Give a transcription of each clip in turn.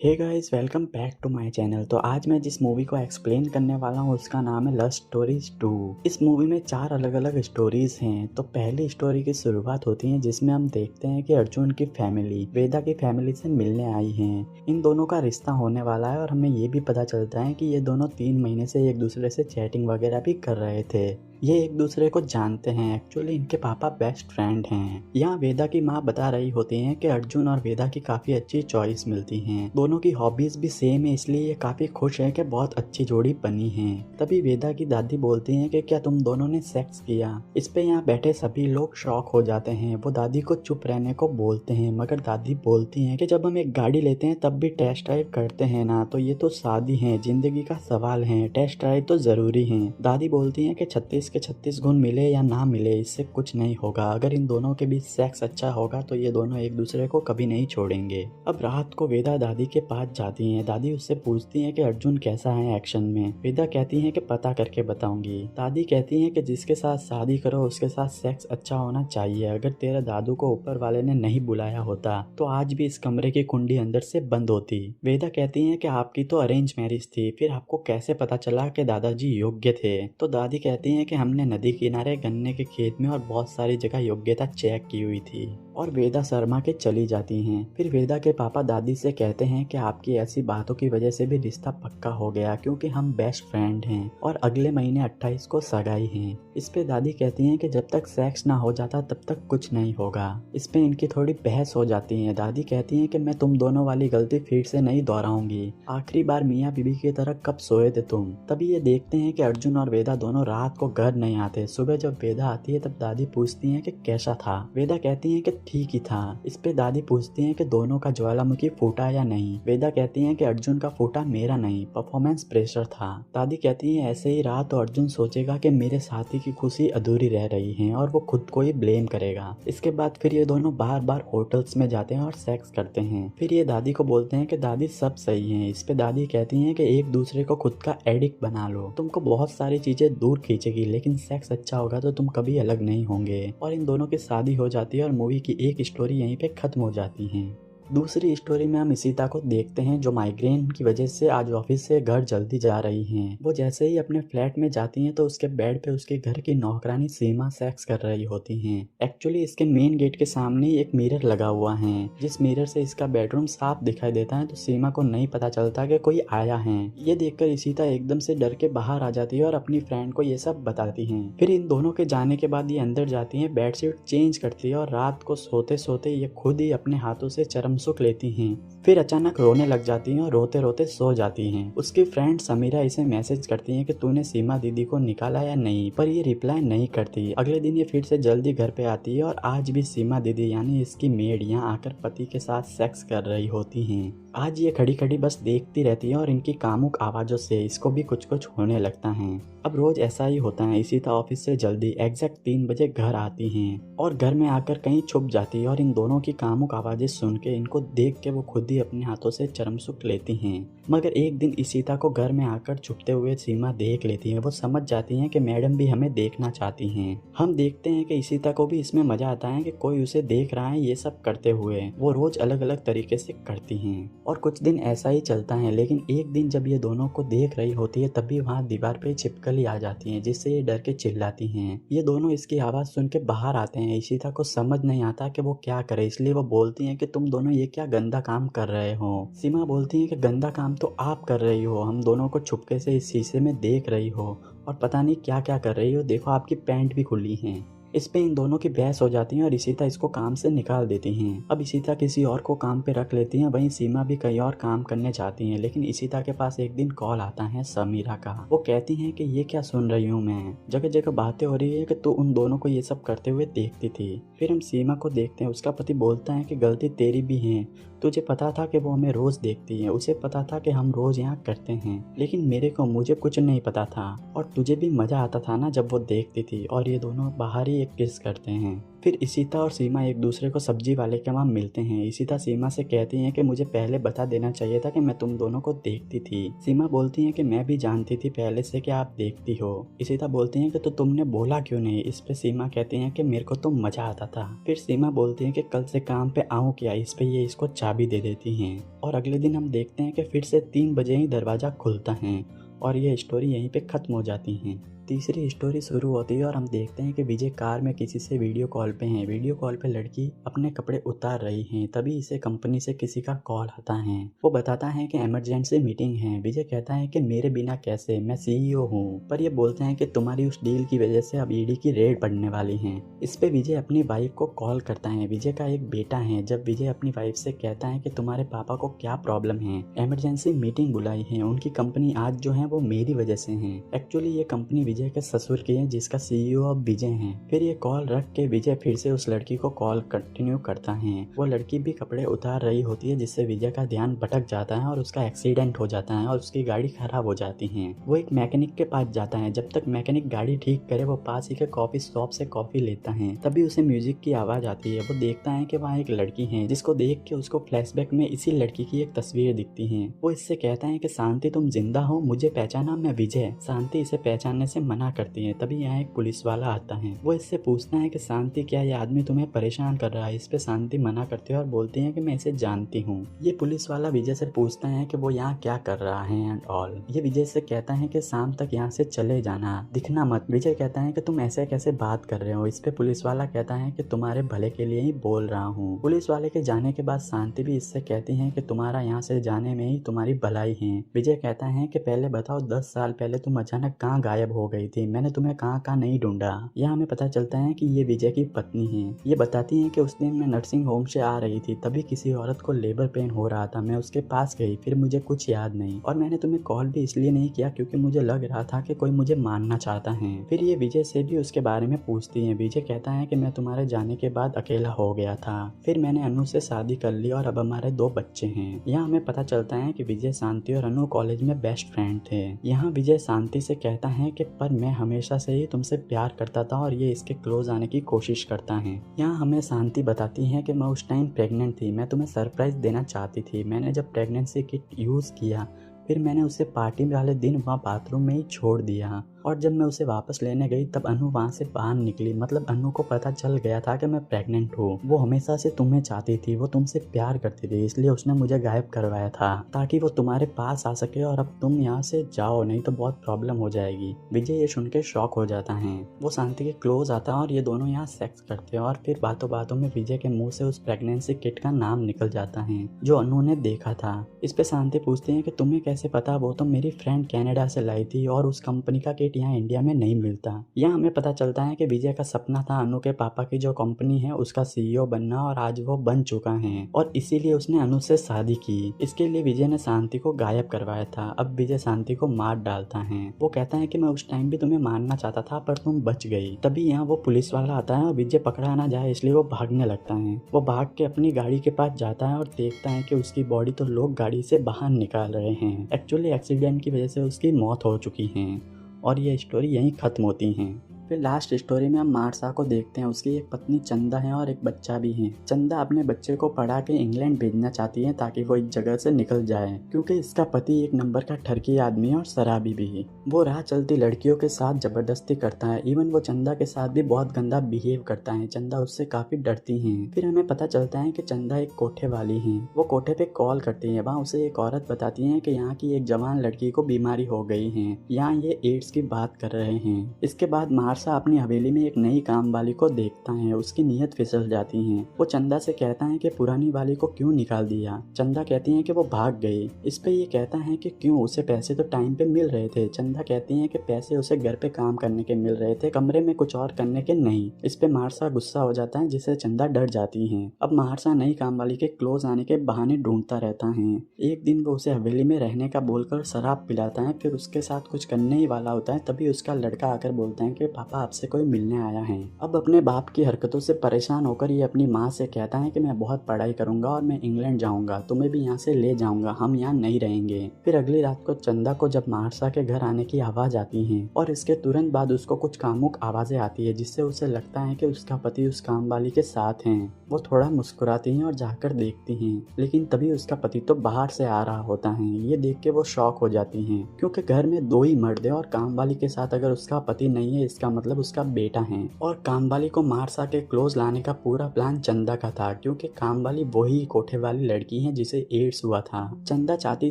Hey guys, welcome back to my channel. तो आज मैं जिस मूवी को एक्सप्लेन करने वाला हूँ उसका नाम है लव स्टोरीज 2। इस मूवी में 4 अलग अलग स्टोरीज हैं। तो पहली स्टोरी की शुरुआत होती है जिसमें हम देखते हैं कि अर्जुन की फैमिली वेदा की फैमिली से मिलने आई है। इन दोनों का रिश्ता होने वाला है और हमें ये भी पता चलता है कि ये दोनों 3 महीने से एक दूसरे से चैटिंग वगैरह भी कर रहे थे। ये एक दूसरे को जानते हैं। एक्चुअली इनके पापा बेस्ट फ्रेंड हैं। यहाँ वेदा की माँ बता रही होती हैं कि अर्जुन और वेदा की काफी अच्छी चॉइस मिलती हैं। दोनों की हॉबीज भी सेम है, इसलिए ये काफी खुश है कि बहुत अच्छी जोड़ी बनी है। तभी वेदा की दादी बोलती हैं कि क्या तुम दोनों ने सेक्स किया। इस पे यहाँ बैठे सभी लोग शॉक हो जाते हैं। वो दादी को चुप रहने को बोलते हैं, मगर दादी बोलती हैं कि जब हम एक गाड़ी लेते हैं तब भी टेस्ट ड्राइव करते हैं ना, तो ये तो शादी है, जिंदगी का सवाल है, टेस्ट ड्राइव तो जरूरी है। दादी बोलती हैं कि 36 के 36 गुण मिले या ना मिले इससे कुछ नहीं होगा। अगर इन दोनों के बीच सेक्स अच्छा होगा तो ये दोनों एक दूसरे को कभी नहीं छोड़ेंगे। अब रात को वेदा दादी के पास जाती हैं। दादी उससे पूछती हैं कि अर्जुन कैसा है एक्शन में। वेदा कहती हैं कि पता करके बताऊंगी। दादी कहती हैं कि जिसके साथ शादी करो उसके साथ सेक्स अच्छा होना चाहिए। अगर तेरे दादू को ऊपर वाले ने नहीं बुलाया होता तो आज भी इस कमरे की कुंडी अंदर से बंद होती। वेदा कहती हैं कि आपकी तो अरेंज मैरिज थी, फिर आपको कैसे पता चला कि दादाजी योग्य थे। तो दादी कहती हैं कि हमने नदी किनारे गन्ने के खेत में और बहुत सारी जगह योग्यता चेक की हुई थी। और वेदा शर्मा के चली जाती हैं। फिर वेदा के पापा दादी से कहते हैं कि आपकी ऐसी बातों की वजह से भी रिश्ता पक्का हो गया, क्योंकि हम बेस्ट फ्रेंड हैं और अगले महीने 28 को सगाई है। इस पे दादी कहती हैं कि जब तक सेक्स ना हो जाता तब तक कुछ नहीं होगा। इस पे इनकी थोड़ी बहस हो जाती है। दादी कहती हैं कि मैं तुम दोनों वाली गलती फिर से नहीं दोहराऊंगी। आखिरी बार मियाँ बीबी की तरह कब सोए थे तुम। तभी ये देखते हैं कि अर्जुन और वेदा दोनों रात को घर नहीं आते। सुबह जब वेदा आती है तब दादी पूछती हैं कि कैसा था। वेदा कहती हैं कि ठीक ही था। इस पे दादी पूछती हैं कि दोनों का ज्वालामुखी फूटा या नहीं। वेदा कहती हैं कि अर्जुन का फूटा, मेरा नहीं, परफॉर्मेंस प्रेशर था। दादी कहती हैं ऐसे ही रहा तो अर्जुन सोचेगा कि मेरे साथी की खुशी अधूरी रह रही है और वो खुद को ही ब्लेम करेगा। इसके बाद फिर ये दोनों बार बार होटल्स में जाते हैं और सेक्स करते हैं। फिर ये दादी को बोलते हैं कि दादी सब सही है। इस पे दादी कहती हैं कि एक दूसरे को खुद का एडिक्ट बना लो। तुमको बहुत सारी चीजें दूर खींचेगी, लेकिन सेक्स अच्छा होगा तो तुम कभी अलग नहीं होंगे। और इन दोनों की शादी हो जाती है और मूवी की एक स्टोरी यहीं पे खत्म हो जाती है। दूसरी स्टोरी में हम इशिता को देखते हैं जो माइग्रेन की वजह से आज ऑफिस से घर जल्दी जा रही हैं। वो जैसे ही अपने फ्लैट में जाती हैं तो उसके बेड पे उसके घर की नौकरानी सीमा सेक्स कर रही होती हैं। एक्चुअली इसके मेन गेट के सामने ही एक मिरर लगा हुआ है, जिस मिरर से इसका बेडरूम साफ दिखाई देता है। तो सीमा को नहीं पता चलता कि कोई आया है। ये देखकर इशिता एकदम से डर के बाहर आ जाती है और अपनी फ्रेंड को ये सब बताती है। फिर इन दोनों के जाने के बाद ये अंदर जाती है, बेडशीट चेंज करती है और रात को सोते सोते ये खुद ही अपने हाथों से चरम सुख लेती हैं। फिर अचानक रोने लग जाती हैं और रोते रोते सो जाती हैं। उसकी फ्रेंड समीरा इसे मैसेज करती है कि तूने सीमा दीदी को निकाला या नहीं, पर ये रिप्लाई नहीं करती। अगले दिन ये फिर से जल्दी घर पे आती है और आज भी सीमा दीदी यानी इसकी मेड यहाँ आकर पति के साथ सेक्स कर रही होती हैं। आज ये खड़ी खड़ी बस देखती रहती है और इनकी कामुक आवाजों से इसको भी कुछ कुछ होने लगता है। अब रोज ऐसा ही होता है। इशिता ऑफिस से जल्दी एग्जैक्ट 3 बजे घर आती हैं और घर में आकर कहीं छुप जाती है और इन दोनों की कामुक आवाजें सुन के इनको देख के वो खुद ही अपने हाथों से चरम सुख लेती हैं। मगर एक दिन इशिता को घर में आकर छुपते हुए सीमा देख लेती है। वो समझ जाती हैं कि मैडम भी हमें देखना चाहती हैं। हम देखते हैं कि इशिता को भी इसमें मजा आता है कि कोई उसे देख रहा है ये सब करते हुए। वो रोज अलग अलग तरीके से करती हैं और कुछ दिन ऐसा ही चलता है। लेकिन एक दिन जब ये दोनों को देख रही होती है तभी वहाँ दीवार पे छिपकली आ जाती है, जिससे ये डर के चिल्लाती हैं। ये दोनों इसकी आवाज सुन के बाहर आते हैं। इशिता को समझ नहीं आता कि वो क्या करे, इसलिए वो बोलती हैं कि तुम दोनों ये क्या गंदा काम कर रहे हो। सीमा बोलती है कि गंदा काम तो आप कर रही हो, हम दोनों को छुपके से इस शीशे में देख रही हो और पता नहीं क्या क्या कर रही हो, देखो आपकी पैंट भी खुली है। इस पे इन दोनों की बहस हो जाती है और इशिता इसको काम से निकाल देती हैं। अब इशिता किसी और को काम पे रख लेती हैं, वहीं सीमा भी कहीं और काम करने जाती हैं। लेकिन इशिता के पास एक दिन कॉल आता है समीरा का। वो कहती हैं कि ये क्या सुन रही हूँ मैं, जगह जगह बातें हो रही है कि तू उन दोनों को ये सब करते हुए देखती थी। फिर हम सीमा को देखते हैं। उसका पति बोलता है कि गलती तेरी भी है, तुझे पता था कि वो हमें रोज देखती है, उसे पता था कि हम रोज यहाँ करते हैं, लेकिन मुझे कुछ नहीं पता था और तुझे भी मजा आता था ना जब वो देखती थी। और ये दोनों बाहर ही एक किस करते हैं। फिर इशिता और सीमा एक दूसरे को सब्जी वाले के वहाँ मिलते हैं। इशिता सीमा से कहती है कि मुझे पहले बता देना चाहिए था कि मैं तुम दोनों को देखती थी। सीमा बोलती है कि मैं भी जानती थी पहले से कि आप देखती हो। इशिता बोलती है कि तो तुमने बोला क्यों नहीं। इस पे सीमा कहती है कि मेरे को तो मजा आता था। फिर सीमा बोलती है कि कल से काम पे आऊँ क्या। इस पे ये इसको चाबी दे देती हैं और अगले दिन हम देखते हैं कि फिर से 3 बजे ही दरवाजा खुलता है और ये स्टोरी यहीं पे खत्म हो जाती है। तीसरी स्टोरी शुरू होती है और हम देखते हैं कि विजय कार में किसी से वीडियो कॉल पे हैं। वीडियो कॉल पे लड़की अपने कपड़े उतार रही हैं, तभी इसे कंपनी से किसी का कॉल आता है। वो बताता है कि इमरजेंसी मीटिंग है। विजय कहता है कि मेरे बिना कैसे, मैं सीईओ हूँ। पर ये बोलते हैं कि तुम्हारी उस डील की वजह से अब ईडी की रेड पड़ने वाली है। इस पे विजय अपनी वाइफ को कॉल करता है। विजय का एक बेटा है। जब विजय अपनी वाइफ से कहता है कि तुम्हारे पापा को क्या प्रॉब्लम है, इमरजेंसी मीटिंग बुलाई है, उनकी कंपनी आज जो है वो मेरी वजह से है। एक्चुअली ये कंपनी विजय के ससुर की है जिसका सीईओ अब विजय है। फिर ये कॉल रख के विजय फिर से उस लड़की को कॉल कंटिन्यू करता है। वो लड़की भी कपड़े उतार रही होती है जिससे विजय का ध्यान भटक जाता है और उसका एक्सीडेंट हो जाता है और उसकी गाड़ी खराब हो जाती है। वो एक मैकेनिक के पास जाता है। जब तक मैकेनिक गाड़ी ठीक करे वो पास ही के कॉफी शॉप से कॉफी लेता है। तभी उसे म्यूजिक की आवाज आती है। वो देखता है कि वहाँ एक लड़की है जिसको देख के उसको फ्लैशबैक में इसी लड़की की एक तस्वीर दिखती है। वो इससे कहता है कि शांति तुम जिंदा हो, मुझे पहचाना, मैं विजय। शांति इसे पहचानने से मना करती है। तभी यहाँ एक पुलिस वाला आता है। वो इससे पूछता है कि शांति क्या ये आदमी तुम्हें परेशान कर रहा है। इस पे शांति मना करती है और बोलती है कि मैं इसे जानती हूँ। ये पुलिस वाला विजय से पूछता है कि वो यहाँ क्या कर रहा है एंड ऑल। ये विजय से कहता है कि शाम तक यहाँ से चले जाना, दिखना मत। विजय कहता है कि तुम ऐसे कैसे बात कर रहे हो। इस पे पुलिस वाला कहता है कि तुम्हारे भले के लिए ही बोल रहा हूँ। पुलिस वाले के जाने के बाद शांति भी इससे कहती है कि तुम्हारा यहाँ से जाने में ही तुम्हारी भलाई है। विजय कहता है कि पहले बताओ 10 साल पहले तुम अचानक कहाँ गायब हो गई थी, मैंने तुम्हें कहाँ नहीं ढूंढा। यहाँ हमें पता चलता है कि ये विजय की पत्नी है। ये बताती है कि उस दिन मैं नर्सिंग होम से आ रही थी, तभी किसी औरत को लेबर पेन हो रहा था, मैं उसके पास गई, फिर मुझे कुछ याद नहीं और मैंने तुम्हें कॉल भी इसलिए नहीं किया क्योंकि मुझे लग रहा था कि कोई मुझे मारना चाहता है। फिर ये विजय से भी उसके बारे में पूछती है। विजय कहता है कि मैं तुम्हारे जाने के बाद अकेला हो गया था, फिर मैंने अनु से शादी कर ली और अब हमारे 2 बच्चे हैं। यहाँ हमें पता चलता है कि विजय, शांति और अनु कॉलेज में बेस्ट फ्रेंड थे। यहाँ विजय शांति से कहता है कि पर मैं हमेशा से ही तुमसे प्यार करता था और ये इसके क्लोज आने की कोशिश करता है। यहाँ हमें शांति बताती है कि मैं उस टाइम प्रेग्नेंट थी, मैं तुम्हें सरप्राइज देना चाहती थी। मैंने जब प्रेगनेंसी किट यूज़ किया फिर मैंने उसे पार्टी वाले दिन वहाँ बाथरूम में ही छोड़ दिया और जब मैं उसे वापस लेने गई तब अनु वहाँ से बाहर निकली। मतलब अनु को पता चल गया था कि मैं प्रेग्नेंट हूँ। वो हमेशा से तुम्हें चाहती थी, वो तुमसे प्यार करती थी, इसलिए उसने मुझे गायब करवाया था ताकि वो तुम्हारे पास आ सके और अब तुम यहाँ से जाओ, नहीं तो बहुत प्रॉब्लम हो जाएगी। विजय ये सुन के शॉक हो जाता है। वो शांति के क्लोज आता है और ये दोनों यहाँ सेक्स करते हैं और फिर बातों बातों में विजय के मुँह से उस प्रेगनेंसी किट का नाम निकल जाता है जो अनु ने देखा था। इस पे शांति पूछती है कि तुम्हें कैसे पता। वो तो मेरी फ्रेंड कनाडा से लाई थी और उस कंपनी का किट यहाँ इंडिया में नहीं मिलता। यहाँ हमें पता चलता है कि विजय का सपना था अनु के पापा की जो कंपनी है उसका सीईओ बनना और आज वो बन चुका है और इसीलिए उसने अनु से शादी की। इसके लिए विजय ने शांति को गायब करवाया था। अब विजय शांति को मार डालता है। वो कहता है कि मैं उस टाइम भी तुम्हें मारना चाहता था पर तुम बच गई। तभी यहाँ वो पुलिस वाला आता है और विजय पकड़ा ना जाए इसलिए वो भागने लगता है। वो भाग के अपनी गाड़ी के पास जाता है और देखता है कि उसकी बॉडी तो लोग गाड़ी से बाहर निकाल रहे हैं। एक्चुअली एक्सीडेंट की वजह से उसकी मौत हो चुकी है और ये स्टोरी यहीं खत्म होती है। फिर लास्ट स्टोरी में हम मार्सा को देखते हैं। उसकी एक पत्नी चंदा है और एक बच्चा भी है। चंदा अपने बच्चे को पढ़ा के इंग्लैंड भेजना चाहती है ताकि वो इस जगह से निकल जाए क्योंकि इसका पति एक नंबर का ठरकी आदमी है और शराबी भी है। वो राह चलती लड़कियों के साथ जबरदस्ती करता है। इवन वो चंदा के साथ भी बहुत गंदा बिहेव करता है। चंदा उससे काफी डरती है। फिर हमें पता चलता है कि चंदा एक कोठे वाली है। वो कोठे पे कॉल करती है। वहाँ उसे एक औरत बताती है कि यहाँ की एक जवान लड़की को बीमारी हो गई है, यहाँ ये एड्स की बात कर रहे हैं। इसके बाद मार्सा अपनी हवेली में एक नई काम वाली को देखता है। उसकी नीयत फिसल जाती है। वो चंदा से कहता है कि पुरानी वाली को क्यों निकाल दिया। चंदा कहती है कि वो भाग गई। इस पे ये कहता है कि क्यों, उसे पैसे तो टाइम पे मिल रहे थे। चंदा कहती है कि पैसे उसे घर पे काम करने के मिल रहे थे, कमरे में कुछ और करने के नहीं। इस पे मार्सा गुस्सा हो जाता है जिससे चंदा डर जाती है। अब मार्सा नई काम वाली के क्लोज आने के बहाने ढूंढता रहता है। एक दिन वो उसे हवेली में रहने का बोलकर शराब पिलाता है, फिर उसके साथ कुछ करने ही वाला होता है। तभी उसका लड़का आकर बोलता है कि पापा आपसे कोई मिलने आया है। अब अपने बाप की हरकतों से परेशान होकर ये अपनी माँ से कहता है कि मैं बहुत पढ़ाई करूंगा और मैं इंग्लैंड जाऊंगा, तुम्हें भी यहाँ से ले जाऊंगा, हम यहाँ नहीं रहेंगे। फिर अगली रात को चंदा को जब मार्सा के घर आने की आवाज आती है और इसके तुरंत बाद उसको कुछ कामुक आवाजें आती है, जिससे उसे लगता है कि उसका पति उस काम वाली के साथ है। वो थोड़ा मुस्कुराती है और जाकर देखती है, लेकिन तभी उसका पति तो बाहर से आ रहा होता है। ये देख के वो शॉक हो जाती हैं, क्योंकि घर में दो ही मर्द है और काम वाली के साथ अगर उसका पति नहीं है इसका मतलब उसका बेटा है। और काम वाली को मार्सा के क्लोज लाने का पूरा प्लान चंदा का था, क्योंकि काम वाली वही कोठे वाली लड़की है जिसे एड्स हुआ था। चंदा चाहती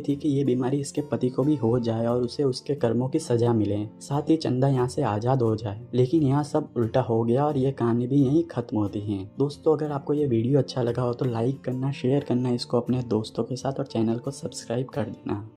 थी कि ये बीमारी इसके पति को भी हो जाए और उसे उसके कर्मों की सजा मिले, साथ ही चंदा यहाँ से आजाद हो जाए। लेकिन यहाँ सब उल्टा हो गया और ये कहानी भी यहीं खत्म होती है। दोस्तों, अगर आपको ये वीडियो अच्छा लगा हो तो लाइक करना, शेयर करना इसको अपने दोस्तों के साथ और चैनल को सब्सक्राइब कर देना।